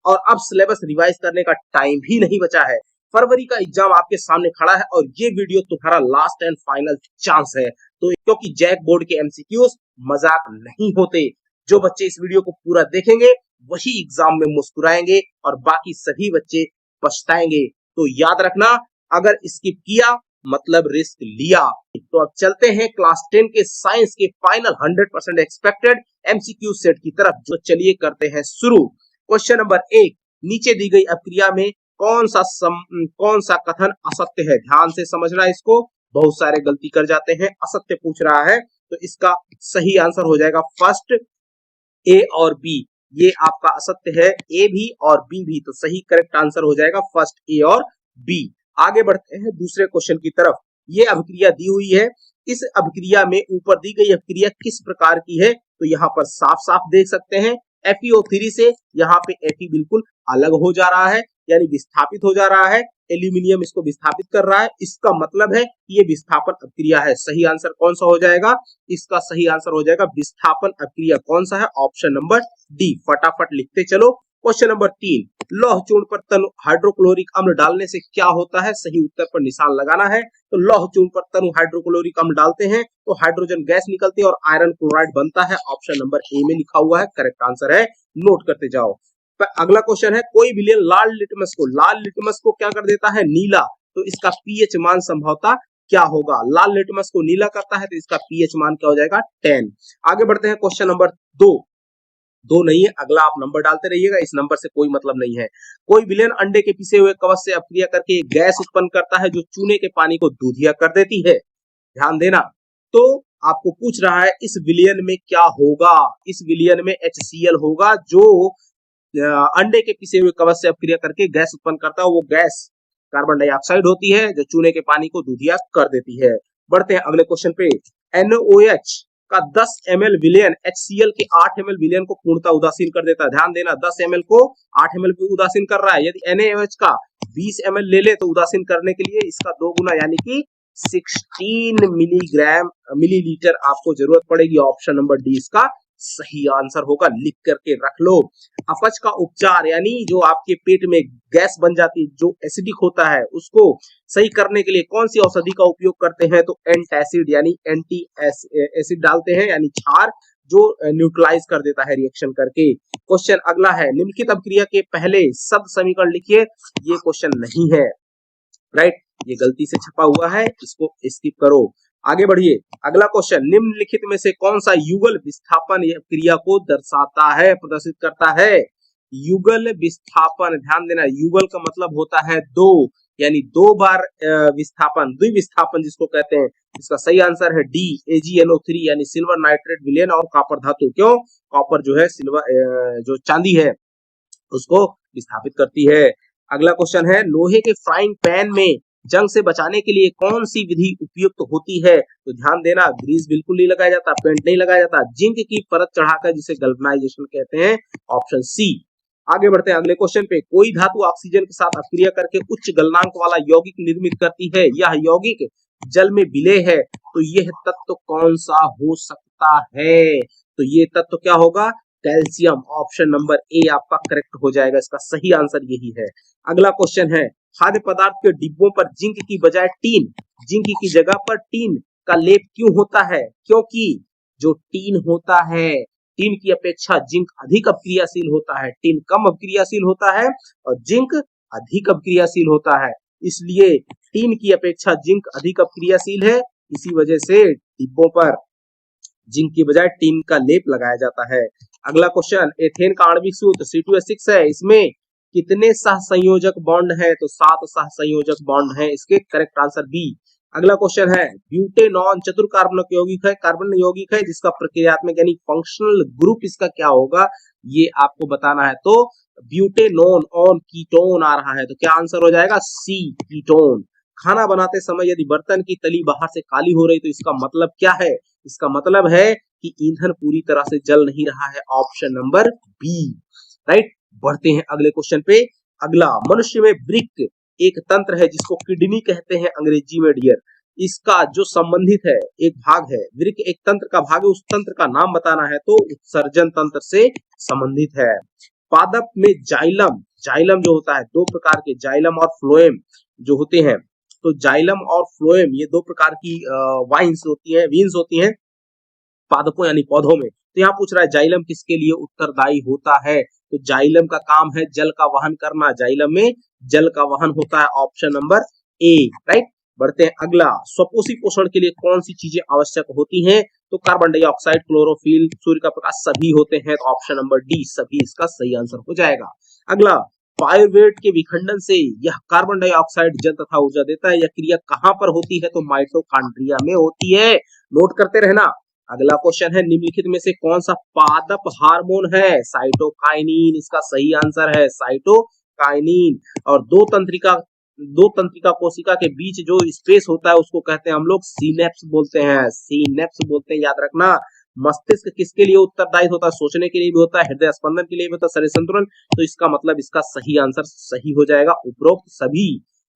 और अब syllabus revise करने का टाइम भी नहीं बचा है। फरवरी का एग्जाम आपके सामने खड़ा है और ये वीडियो तुम्हारा लास्ट एंड फाइनल चांस है। तो क्योंकि जैक बोर्ड के एमसीक्यूज मजाक नहीं होते। जो बच्चे इस वीडियो को पूरा देखेंगे वही एग्जाम में मुस्कुराएंगे और बाकी सभी बच्चे पछताएंगे। तो याद रखना, अगर स्किप किया मतलब रिस्क लिया। तो अब चलते हैं क्लास 10 के साइंस के फाइनल 100% एक्सपेक्टेड एमसीक्यू सेट की तरफ। जो चलिए करते हैं शुरू। क्वेश्चन नंबर 1, नीचे दी गई अपक्रिया में कौन सा कथन असत्य है? ध्यान से समझना इसको, बहुत सारे गलती कर जाते हैं। असत्य पूछ रहा है तो इसका सही आंसर हो जाएगा फर्स्ट ए और बी। ये आपका असत्य है, ए भी और बी भी, तो सही करेक्ट आंसर हो जाएगा फर्स्ट ए और बी। आगे बढ़ते हैं दूसरे क्वेश्चन की तरफ। ये अभिक्रिया दी हुई है, इस अभिक्रिया में ऊपर दी गई अभिक्रिया किस प्रकार की है? तो यहाँ पर साफ साफ देख सकते हैं FeO3 से यहाँ पे Fe बिल्कुल अलग हो जा रहा है, यानी विस्थापित हो जा रहा है। एल्यूमिनियम इसको विस्थापित कर रहा है, इसका मतलब है कि ये विस्थापन अभिक्रिया है। सही आंसर कौन सा हो जाएगा? इसका सही आंसर हो जाएगा विस्थापन अभिक्रिया। कौन सा है? Option number D. फटाफट लिखते चलो। क्वेश्चन नंबर 3, लौह चूर्ण पर तनु हाइड्रोक्लोरिक अम्ल डालने से क्या होता है? सही उत्तर पर निशान लगाना है। तो लौह चूर्ण पर तनु हाइड्रोक्लोरिक अम्ल डालते हैं तो हाइड्रोजन गैस निकलती है और आयरन क्लोराइड बनता है। ऑप्शन नंबर ए में लिखा हुआ है, करेक्ट आंसर है। नोट करते जाओ। अगला क्वेश्चन है, कोई विलयन लाल लिटमस को क्या कर देता है? नीला। तो इसका पीएच मान संभवतः क्या होगा? लाल लिटमस को नीला करता है तो इसका पीएच मान क्या हो जाएगा? 10। आगे बढ़ते हैं क्वेश्चन नंबर 2 नहीं है, अगला आप नंबर डालते रहिएगा, इस नंबर से कोई मतलब नहीं है। कोई विलयन अंडे के पिसे हुए कवच से अपक्रिया करके गैस उत्पन्न करता है जो चूने के पानी को दूधिया कर देती है। ध्यान देना। तो आपको पूछ रहा है इस विलयन में क्या होगा? इस विलयन में HCl होगा, जो अंडे के पिसे हुए कवच से अपक्रिया करके गैस उत्पन्न करता है। वो गैस कार्बन डाइऑक्साइड होती है जो चूने के पानी को दूधिया कर देती है। बढ़ते हैं अगले क्वेश्चन पे। NaOH का 10 ml विलयन HCl के 8 ml विलयन को पूर्णतः उदासीन कर देता है। ध्यान देना, 10 ml को 8 ml को उदासीन कर रहा है। यदि NaOH का 20 ml ले ले तो उदासीन करने के लिए इसका 2 गुना यानी कि 16 मिलीलीटर आपको जरूरत पड़ेगी। ऑप्शन नंबर डी इसका सही आंसर होगा, लिख करके रख लो। अपच का उपचार, यानी जो आपके पेट में गैस बन जाती है, जो एसिडिक होता है, उसको सही करने के लिए कौन सी औषधि का उपयोग करते हैं? तो एंटासिड यानी एंटी एसिड डालते हैं, यानी क्षार, जो न्यूट्रलाइज कर देता है रिएक्शन करके। क्वेश्चन अगला है, निम्नलिखित अपक्रिया के पहले शब्द समीकरण लिखिए। ये क्वेश्चन नहीं है, राइट, ये गलती से छपा हुआ है, इसको स्किप करो। आगे बढ़िए। अगला क्वेश्चन, निम्नलिखित में से कौन सा युगल विस्थापन क्रिया को दर्शाता है, प्रदर्शित करता है? युगल विस्थापन, ध्यान देना, युगल का मतलब होता है 2, यानी 2 बार विस्थापन, द्विविस्थापन जिसको कहते हैं। इसका सही आंसर है डी, AgNO3 यानी सिल्वर नाइट्रेट विलयन और कॉपर धातु। क्यों? कॉपर जो है सिल्वर, जो चांदी है उसको विस्थापित करती है। अगला क्वेश्चन है, लोहे के फ्राइंग पैन में जंग से बचाने के लिए कौन सी विधि उपयुक्त होती है? तो ध्यान देना, ग्रीस बिल्कुल नहीं लगाया जाता, पेंट नहीं लगाया जाता, जिंक की परत चढ़ाकर, जिसे गैल्वेनाइजेशन कहते हैं। Option C. आगे बढ़ते हैं अगले क्वेश्चन पे। कोई धातु ऑक्सीजन के साथ अपक्रिया करके उच्च गलनांक वाला यौगिक निर्मित करती है, यह यौगिक जल में विलेय है, तो यह तत्व कौन सा हो सकता है? तो ये तत्व क्या होगा? कैल्शियम। ऑप्शन नंबर ए आपका करेक्ट हो जाएगा, इसका सही आंसर यही है। अगला क्वेश्चन है, खाद्य पदार्थ के डिब्बों पर जिंक की बजाय जिंक की जगह पर टीन का लेप क्यों होता है? क्योंकि जो टीन होता है, टीन की अपेक्षा जिंक अधिक अपक्रियाशील होता है। टीन कम अपक्रियाशील होता है और जिंक अधिक अपक्रियाशील होता है, इसलिए टीन की अपेक्षा जिंक अधिक अपक्रियाशील है। इसी वजह से डिब्बों पर जिंक की बजाय टीन का लेप लगाया जाता है। अगला क्वेश्चन, एथेन का आणविक सूत्र C2H6 है, इसमें कितने सहसंयोजक बॉन्ड है? तो 7 सहसंयोजक बॉन्ड है, इसके करेक्ट आंसर बी। अगला क्वेश्चन है, ब्यूटेनॉन चतुर्कार्बनिक यौगिक है, कार्बन यौगिक है, जिसका प्रक्रियात्मक यानी फंक्शनल ग्रुप इसका क्या होगा, ये आपको बताना है। तो ब्यूटेनॉन ऑन कीटोन आ रहा है, तो क्या आंसर हो जाएगा? सी, कीटोन। खाना बनाते समय यदि बर्तन की तली बाहर से काली हो रही तो इसका मतलब क्या है? इसका मतलब है कि ईंधन पूरी तरह से जल नहीं रहा है। Option number B, right. बढ़ते हैं अगले क्वेश्चन पे। अगला, मनुष्य में वृक्क एक तंत्र है जिसको किडनी कहते हैं अंग्रेजी में डियर। इसका जो संबंधित है एक भाग है, वृक्क एक तंत्र का भाग है, उस तंत्र का नाम बताना है, तो उत्सर्जन तंत्र से संबंधित है। पादप में जाइलम, जाइलम जो होता है दो प्रकार के, जाइलम और फ्लोएम जो होते हैं, तो जाइलम और फ्लोएम ये दो प्रकार की वाइन्स होती हैं, वीन्स होती हैं पादपों यानी पौधों में। तो यहाँ पूछ रहा है जाइलम किसके लिए उत्तरदायी होता है, तो जाइलम का काम है जल का वहन करना, जाइलम में जल का वहन होता है, ऑप्शन नंबर ए, राइट। बढ़ते हैं अगला, स्वपोषी पोषण के लिए कौन सी चीजें आवश्यक होती हैं, तो कार्बन डाइऑक्साइड, क्लोरोफिल, सूर्य का प्रकाश सभी होते हैं, तो ऑप्शन नंबर डी सभी इसका सही आंसर हो जाएगा। अगला, पायरुवेट के विखंडन से यह कार्बन डाइऑक्साइड जल तथा ऊर्जा देता है, यह क्रिया कहां पर होती है, तो माइटोकॉन्ड्रिया में होती है, नोट करते रहना। अगला क्वेश्चन है निम्नलिखित में से कौन सा पादप हार्मोन है, साइटोकाइनिन इसका सही आंसर है, साइटोकाइनिन। और दो तंत्रिका कोशिका के बीच जो स्पेस होता है उसको कहते हैं हम लोग सीनेप्स बोलते हैं, सीनेप्स बोलते हैं, याद रखना। मस्तिष्क किसके लिए उत्तरदायी होता है, सोचने के लिए भी होता है, हृदय स्पंदन के लिए भी होता है, शरीर संतुलन, तो इसका मतलब इसका सही आंसर सही हो जाएगा उपरोक्त सभी।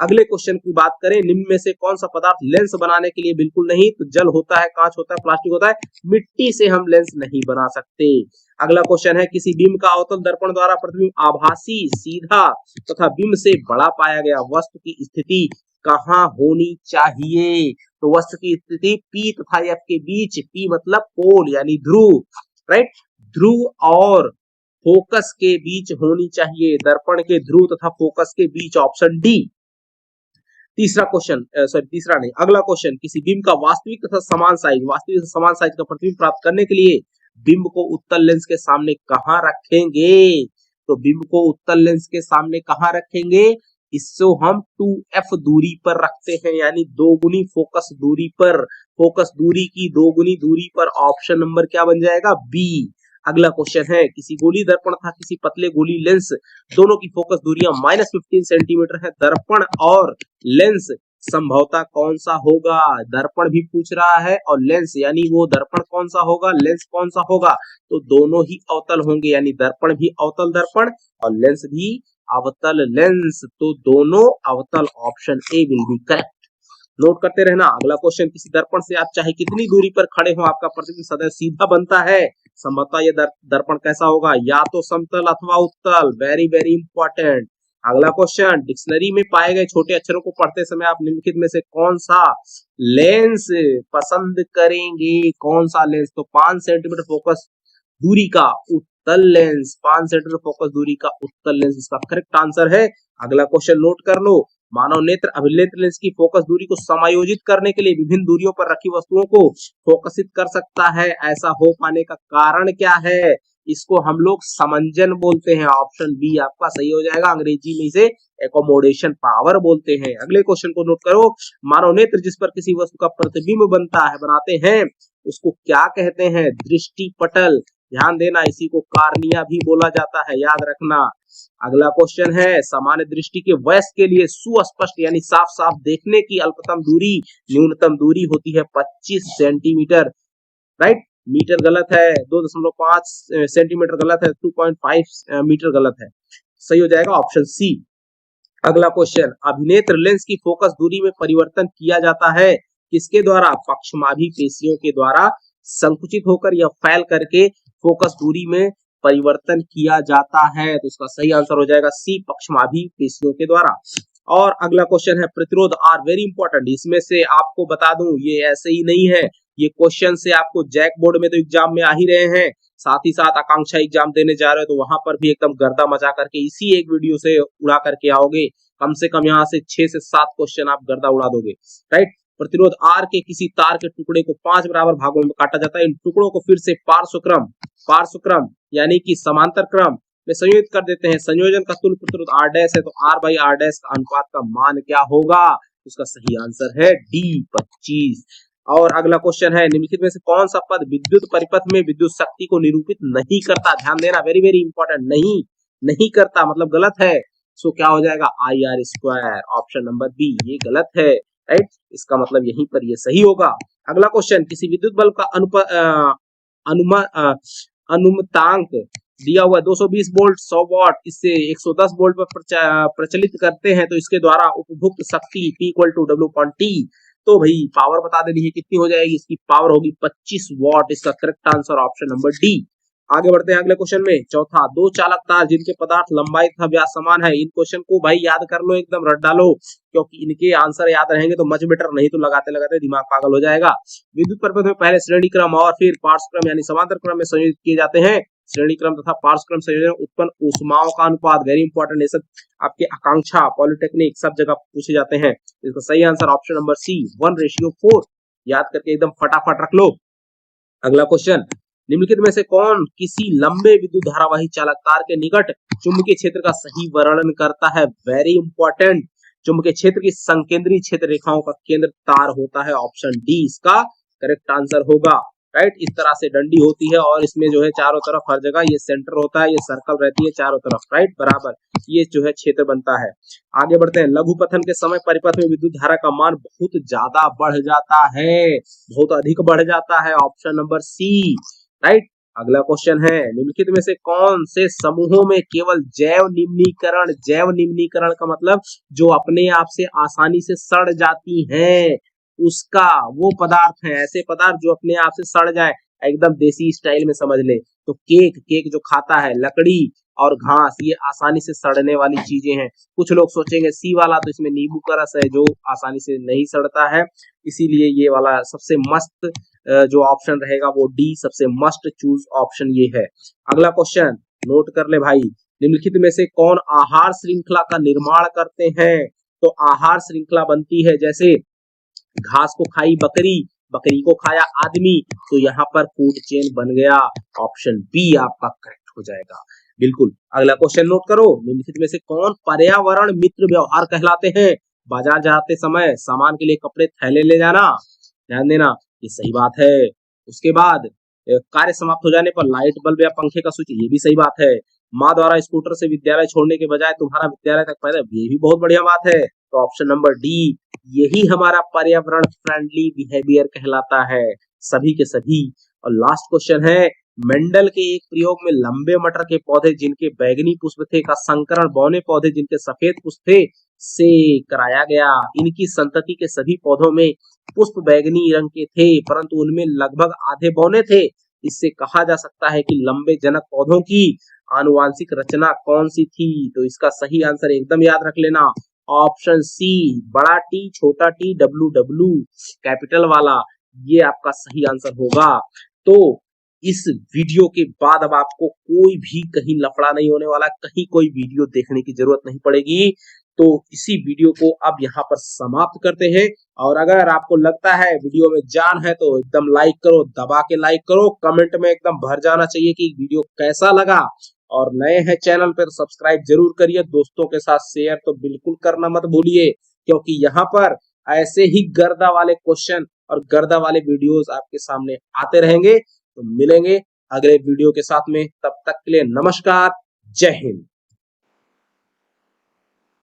अगले क्वेश्चन की बात करें, निम्न में से कौन सा पदार्थ लेंस बनाने के लिए बिल्कुल नहीं, तो जल होता है, कांच होता है, प्लास्टिक होता है, मिट्टी से हम लेंस नहीं बना सकते। अगला क्वेश्चन है किसी बिंब का अवतल दर्पण द्वारा प्रतिबिंब आभासी, सीधा तथा बिंब से बड़ा पाया गया वस्तु की स्थिति कहाँ होनी चाहिए, तो वस्तु की स्थिति P तथा F के बीच, P मतलब पोल यानी ध्रुव, राइट, ध्रुव और फोकस के बीच होनी चाहिए, दर्पण के ध्रुव तथा फोकस के बीच, ऑप्शन डी। तीसरा क्वेश्चन, तीसरा नहीं, अगला क्वेश्चन, किसी बिंब का वास्तविक तथा समान साइज, वास्तविक समान साइज का प्रतिबिंब प्राप्त करने के लिए बिंब को उत्तल लेंस के सामने कहां रखेंगे, तो बिंब को उत्तल लेंस के सामने कहां रखेंगे, इसको हम 2f दूरी पर रखते हैं, यानी दोगुनी फोकस दूरी पर, फोकस दूरी की दोगुनी दूरी पर, ऑप्शन नंबर क्या बन जाएगा, बी। अगला क्वेश्चन है किसी गोली दर्पण था किसी पतले गोली लेंस दोनों की फोकस दूरियां -15 सेंटीमीटर है, दर्पण और लेंस संभवतः कौन सा होगा, दर्पण भी पूछ रहा है और लेंस यानी वो दर्पण कौन सा होगा, लेंस कौन सा होगा, तो दोनों ही अवतल होंगे, यानी दर्पण भी अवतल दर्पण और लेंस भी अवतल लेंस, तो दोनों अवतल, option A will be correct. Note करते रहना। अगला क्वेश्चन, किसी दर्पण से आप चाहे कितनी दूरी पर खड़े हो आपका प्रतिबिंब सदैव सीधा बनता है, संभवतः ये दर्पण कैसा होगा, या तो समतल अथवा उत्तल, वेरी वेरी इंपॉर्टेंट। अगला क्वेश्चन, डिक्शनरी में पाए गए छोटे अक्षरों को पढ़ते समय आप निम्नलिखित में से कौन सा लेंस पसंद करेंगे, कौन सा लेंस, तो 5 सेंटीमीटर फोकस दूरी का उत्तल लेंस, 5 सेंटीमीटर फोकस दूरी का उत्तल लेंस इसका करेक्ट आंसर है। अगला क्वेश्चन नोट कर लो, मानव नेत्र अभिनेत्र लेंस की फोकस दूरी को समायोजित करने के लिए विभिन्न दूरियों पर रखी वस्तुओं को फोकसित कर सकता है, ऐसा हो पाने का कारण क्या है, इसको हम लोग समंजन बोलते हैं, ऑप्शन बी आपका सही हो जाएगा, अंग्रेजी में इसे एकोमोडेशन पावर बोलते हैं। अगले क्वेश्चन को नोट करो, मानव नेत्र जिस पर किसी वस्तु का प्रतिबिंब बनाते हैं उसको क्या कहते हैं, दृष्टि पटल, ध्यान देना, इसी को कार्निया भी बोला जाता है, याद रखना। अगला क्वेश्चन है, सामान्य दृष्टि के वयस्क के लिए सुस्पष्ट यानी साफ साफ देखने की अल्पतम दूरी न्यूनतम दूरी होती है 25 सेंटीमीटर, राइट, मीटर गलत है, 2.5 सेंटीमीटर गलत है, 2.5 मीटर गलत है, सही हो जाएगा ऑप्शन सी। अगला क्वेश्चन, अभिनेत्र लेंस की फोकस दूरी में परिवर्तन किया जाता है किसके द्वारा, पक्षमाभी पेशियों के द्वारा संकुचित होकर या फैल करके फोकस दूरी में परिवर्तन किया जाता है, तो इसका सही आंसर हो जाएगा सी, पक्षमाभी पेशियों के द्वारा। और अगला क्वेश्चन है प्रतिरोध, आर वेरी इंपॉर्टेंट, इसमें से आपको बता दूं ये ऐसे ही नहीं है, ये क्वेश्चन से आपको जैक बोर्ड में तो एग्जाम में आ ही रहे हैं, साथ ही साथ आकांक्षा एग्जाम देने जा रहे हो तो वहां पर भी एकदम गर्दा मचा करके इसी एक वीडियो से उड़ा करके आओगे, कम से कम यहाँ से 6 से 7 क्वेश्चन आप गर्दा उड़ा दोगे, राइट। प्रतिरोध आर के किसी तार के टुकड़े को 5 बराबर भागों में काटा जाता है, इन टुकड़ों को फिर से पार्श्वक्रम यानी कि समांतर क्रम में संयोजित कर देते हैं, संयोजन का तुल्य प्रतिरोध आर डैश है, तो आर बाई आर डैश का अनुपात का मान क्या होगा, उसका सही आंसर है डी 25। और अगला क्वेश्चन है, निम्नलिखित में से कौन सा पद विद्युत परिपथ में विद्युत शक्ति को निरूपित नहीं करता, ध्यान देना, वेरी वेरी इंपॉर्टेंट, नहीं करता मतलब गलत है, सो क्या हो जाएगा I R square, option number B, ये गलत है, राइट, इसका मतलब यहीं पर ये सही होगा। अगला क्वेश्चन, किसी विद्युत बल्ब का अनुमतांक दिया हुआ 220 वोल्ट 100 वाट, इससे 110 वोल्ट पर प्रचलित करते हैं, तो इसके द्वारा उपभुक्त शक्ति P = W/T, तो भाई पावर बता देनी है कितनी हो जाएगी, इसकी पावर होगी 25 वाट, इसका correct answer option number D. आगे बढ़ते हैं अगले क्वेश्चन में। चौथा, दो चालक तार जिनके पदार्थ लंबाई तथा व्यास समान है। इन क्वेश्चन को भाई याद कर लो, एकदम रट डालो, क्योंकि इनके आंसर याद रहेंगे तो मच बेटर, नहीं तो लगाते लगाते दिमाग पागल हो जाएगा। विद्युत परिपथ में पहले श्रेणी क्रम और फिर पार्श्व क्रम यानी समांतर क्रम में संयोजित किए जाते हैं। श्रेणी क्रम तथा पार्श्व क्रम संयोजन उत्पन्न ऊष्माओं का अनुपात, वेरी इंपॉर्टेंट, ये सब आपके आकांक्षा पॉलिटेक्निक सब जगह पूछे जाते हैं। इसका सही आंसर ऑप्शन नंबर सी 1:4, याद करके एकदम फटाफट रख लो। अगला क्वेश्चन, निम्नलिखित में से कौन किसी लंबे विद्युत धारावाही चालक तार के निकट चुंबकीय क्षेत्र का सही वर्णन करता है? वेरी इंपॉर्टेंट, चुंबकीय क्षेत्र की संकेंद्रीय क्षेत्र रेखाओं का केंद्र तार होता है। ऑप्शन डी इसका करेक्ट आंसर होगा। राइट, इस तरह से डंडी होती है और इसमें जो है चारों तरफ हर जगह ये सेंटर होता है, ये सर्कल रहती है चारों तरफ, राइट, बराबर, ये जो है क्षेत्र बनता है। आगे बढ़ते हैं। लघु पथन के समय परिपथ में विद्युत धारा का मान बहुत ज्यादा बढ़ जाता है, बहुत अधिक बढ़ जाता है। Option number C, right. अगला क्वेश्चन है, निम्नलिखित में से कौन से समूहों में केवल जैव निम्नीकरण, जैव निम्नीकरण का मतलब जो अपने आप से आसानी से सड़ जाती हैं, उसका वो पदार्थ है, ऐसे पदार्थ जो अपने आप से सड़ जाए, एकदम देसी स्टाइल में समझ ले तो केक, केक जो खाता है, लकड़ी और घास, ये आसानी से सड़ने वाली चीजें हैं। कुछ लोग सोचेंगे सी वाला तो इसमें नींबू का रस है जो आसानी से नहीं सड़ता है, इसीलिए ये वाला सबसे मस्त जो ऑप्शन रहेगा वो डी, सबसे मस्ट चूज ऑप्शन ये है। अगला क्वेश्चन नोट कर ले भाई, निम्नलिखित में से कौन आहार श्रृंखला का निर्माण करते हैं? तो आहार श्रृंखला बनती है जैसे घास को खाई बकरी, बकरी को खाया आदमी, तो यहाँ पर फूड चेन बन गया। ऑप्शन बी आपका करेक्ट हो जाएगा, बिल्कुल। अगला क्वेश्चन नोट करो, निम्नलिखित में से कौन पर्यावरण मित्र व्यवहार कहलाते हैं? बाजार जाते समय सामान के लिए कपड़े थैले ले जाना, ध्यान देना, ये सही बात है। उसके बाद कार्य समाप्त हो जाने पर लाइट बल्ब या पंखे का स्विच, ये भी सही बात है। माँ द्वारा स्कूटर से विद्यालय छोड़ने के बजाय तुम्हारा विद्यालय तक पैदल, ये भी बहुत बढ़िया बात है। तो ऑप्शन नंबर डी, यही हमारा पर्यावरण फ्रेंडली बिहेवियर कहलाता है, सभी के सभी। और लास्ट क्वेश्चन है, मेंडल के एक प्रयोग में लंबे मटर के पौधे जिनके बैगनी पुष्प थे का संकरण बौने पौधे जिनके सफेद पुष्प थे से कराया गया। इनकी संतति के सभी पौधों में पुष्प बैगनी रंग के थे, परंतु उनमें लगभग आधे बौने थे। इससे कहा जा सकता है कि लंबे जनक पौधों की आनुवांशिक रचना कौन सी थी? तो इसका सही आंसर एकदम याद रख लेना, ऑप्शन सी, बड़ा टी छोटा टी WW कैपिटल वाला, ये आपका सही आंसर होगा। तो इस वीडियो के बाद अब आपको कोई भी कहीं लफड़ा नहीं होने वाला, कहीं कोई वीडियो देखने की जरूरत नहीं पड़ेगी। तो इसी वीडियो को अब यहाँ पर समाप्त करते हैं। और अगर आपको लगता है वीडियो में जान है तो एकदम लाइक करो, दबा के लाइक करो, कमेंट में एकदम भर जाना चाहिए कि वीडियो कैसा लगा। और नए हैं चैनल पर तो सब्सक्राइब जरूर करिए, दोस्तों के साथ शेयर तो बिल्कुल करना मत भूलिए, क्योंकि यहाँ पर ऐसे ही गर्दा वाले क्वेश्चन और गर्दा वाले वीडियोस आपके सामने आते रहेंगे। तो मिलेंगे अगले वीडियो के साथ में, तब तक के लिए नमस्कार, जय हिंद।